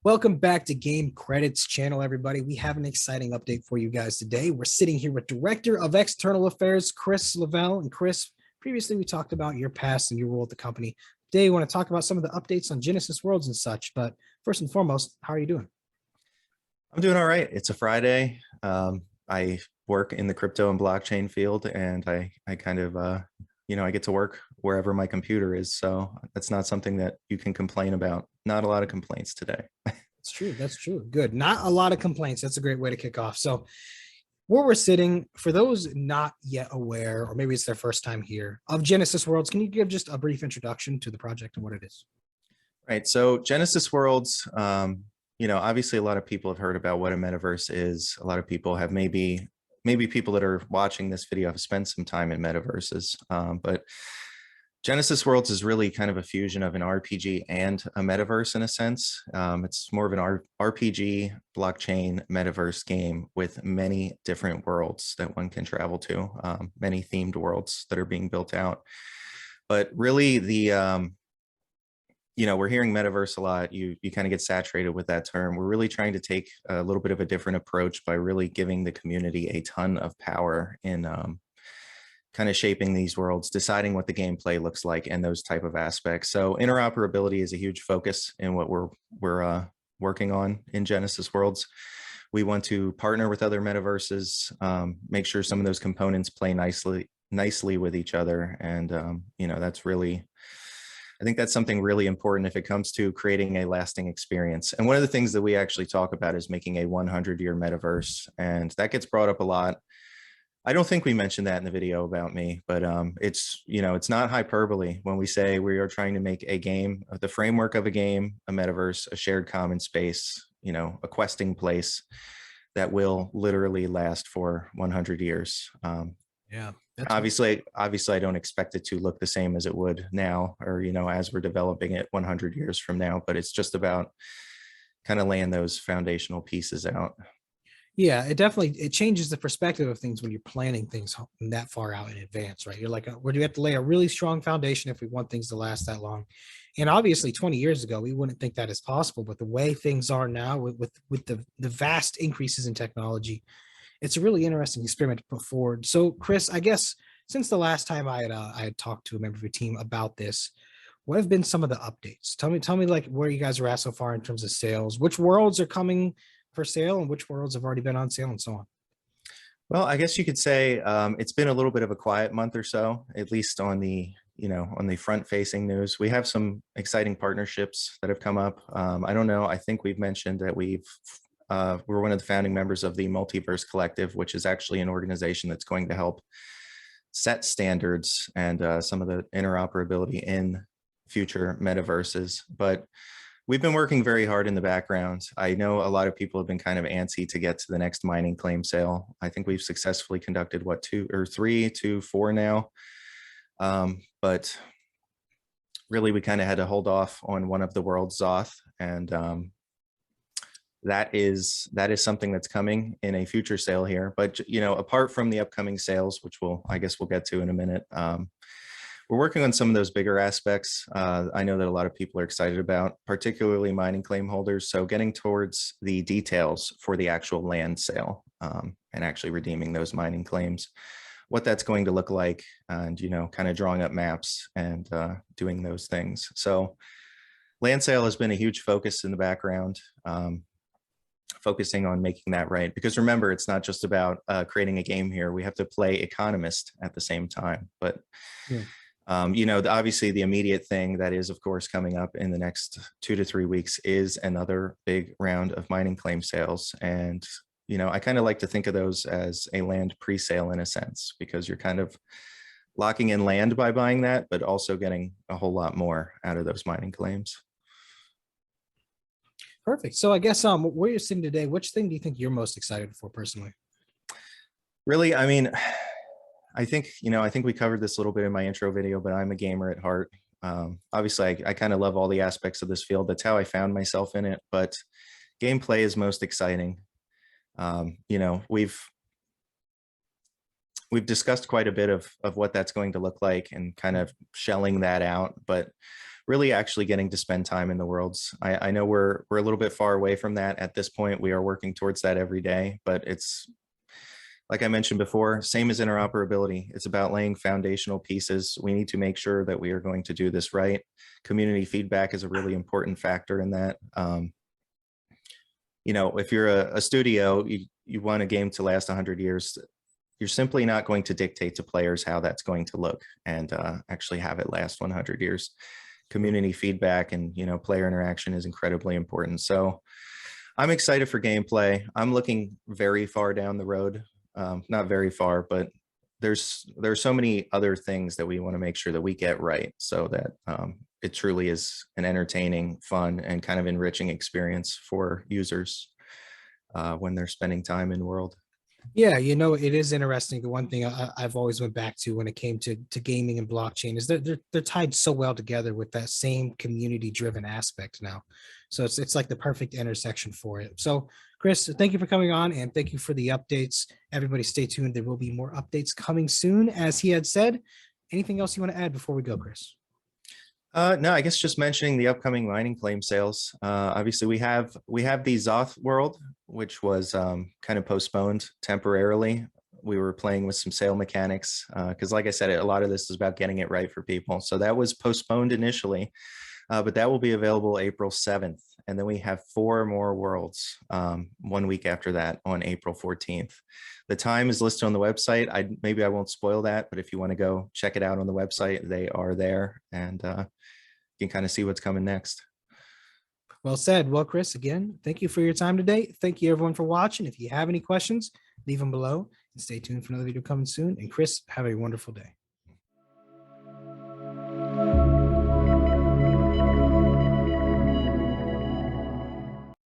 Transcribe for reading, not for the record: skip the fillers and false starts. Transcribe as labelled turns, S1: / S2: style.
S1: Welcome back to Game Credits channel, everybody. We have an exciting update for you guys today. We're sitting here with Director of External Affairs, Chris Lovell. And Chris, previously we talked about your past and your role at the company. Today, we want to talk about some of the updates on Genesis Worlds and such. But first and foremost, how are you doing?
S2: I'm doing all right. It's a Friday. I work in the crypto and blockchain field, and I kind of, I get to work wherever my computer is. So that's not something that you can complain about. Not a lot of complaints today.
S1: That's true. That's true. Good. Not a lot of complaints. That's a great way to kick off. So where we're sitting, for those not yet aware, or maybe it's their first time here, of Genesis Worlds, can you give just a brief introduction to the project and what it is?
S2: Right. So Genesis Worlds, obviously a lot of people have heard about what a metaverse is. A lot of people have maybe people that are watching this video have spent some time in metaverses, but Genesis Worlds is really kind of a fusion of an RPG and a metaverse in a sense. It's more of an RPG blockchain metaverse game with many different worlds that one can travel to, many themed worlds that are being built out. But really we're hearing metaverse a lot. You kind of get saturated with that term. We're really trying to take a little bit of a different approach by really giving the community a ton of power in kind of shaping these worlds, deciding what the gameplay looks like and those type of aspects. So interoperability is a huge focus in what we're working on in Genesis Worlds. We want to partner with other metaverses, make sure some of those components play nicely with each other. And, that's really, I think that's something really important if it comes to creating a lasting experience. And one of the things that we actually talk about is making a 100-year metaverse. And that gets brought up a lot. I don't think we mentioned that in the video about me, but it's not hyperbole when we say we are trying to make a game, the framework of a game, a metaverse, a shared common space, a questing place that will literally last for 100 years.
S1: Yeah.
S2: Obviously, I don't expect it to look the same as it would now, or, as we're developing it 100 years from now, but it's just about kind of laying those foundational pieces out.
S1: Yeah, it changes the perspective of things when you're planning things that far out in advance, right? You're like, where do you have to lay a really strong foundation if we want things to last that long? And obviously 20 years ago, we wouldn't think that is possible, but the way things are now with the vast increases in technology, it's a really interesting experiment to put forward. So Chris, I guess since the last time I had talked to a member of your team about this, what have been some of the updates? Tell me like where you guys are at so far in terms of sales, which worlds are coming for sale and which worlds have already been on sale and so on.
S2: Well, I guess you could say it's been a little bit of a quiet month or so, at least on the front facing news. We have some exciting partnerships that have come up. I don't know. I think we've mentioned that we're one of the founding members of the Multiverse Collective, which is actually an organization that's going to help set standards and some of the interoperability in future metaverses. But we've been working very hard in the background. I know a lot of people have been kind of antsy to get to the next mining claim sale. I think we've successfully conducted 3 to 4 now. But really we kind of had to hold off on one of the world's Zoth, and that is something that's coming in a future sale here. But apart from the upcoming sales, which I guess we'll get to in a minute, we're working on some of those bigger aspects. I know that a lot of people are excited about, particularly mining claim holders. So getting towards the details for the actual land sale and actually redeeming those mining claims, what that's going to look like, and kind of drawing up maps and doing those things. So land sale has been a huge focus in the background, focusing on making that right. Because remember, it's not just about creating a game here. We have to play economist at the same time. But yeah. Obviously the immediate thing that is, of course, coming up in the next 2 to 3 weeks is another big round of mining claim sales. And, I kind of like to think of those as a land pre-sale in a sense, because you're kind of locking in land by buying that, but also getting a whole lot more out of those mining claims.
S1: Perfect. So I guess where you're sitting today, which thing do you think you're most excited for personally?
S2: Really, I mean, I think we covered this a little bit in my intro video, but I'm a gamer at heart. Obviously, I kind of love all the aspects of this field. That's how I found myself in it. But gameplay is most exciting. we've discussed quite a bit of what that's going to look like and kind of shelling that out, but really actually getting to spend time in the worlds. I know we're a little bit far away from that at this point. We are working towards that every day, but it's like I mentioned before, same as interoperability. It's about laying foundational pieces. We need to make sure that we are going to do this right. Community feedback is a really important factor in that. You know, if you're a studio, you want a game to last 100 years, you're simply not going to dictate to players how that's going to look and actually have it last 100 years. Community feedback and, you know, player interaction is incredibly important. So I'm excited for gameplay. I'm looking very far down the road. Not very far, but there's so many other things that we want to make sure that we get right so that it truly is an entertaining, fun, and kind of enriching experience for users when they're spending time in world.
S1: Yeah, you know, it is interesting. The one thing I've always went back to when it came to gaming and blockchain is they're tied so well together with that same community driven aspect now. So it's like the perfect intersection for it. So Chris, thank you for coming on and thank you for the updates. Everybody stay tuned. There will be more updates coming soon, as he had said. Anything else you want to add before we go, Chris?
S2: No, I guess just mentioning the upcoming mining claim sales. Obviously, we have the Zoth world, which was kind of postponed temporarily. We were playing with some sale mechanics because, like I said, a lot of this is about getting it right for people. So that was postponed initially, but that will be available April 7th. And then we have 4 more worlds 1 week after that on April 14th. The time is listed on the website. Maybe I won't spoil that, but if you want to go check it out on the website, they are there, and you can kind of see what's coming next.
S1: Well said. Well, Chris, again, thank you for your time today. Thank you everyone for watching. If you have any questions, leave them below and stay tuned for another video coming soon. And Chris, have a wonderful day.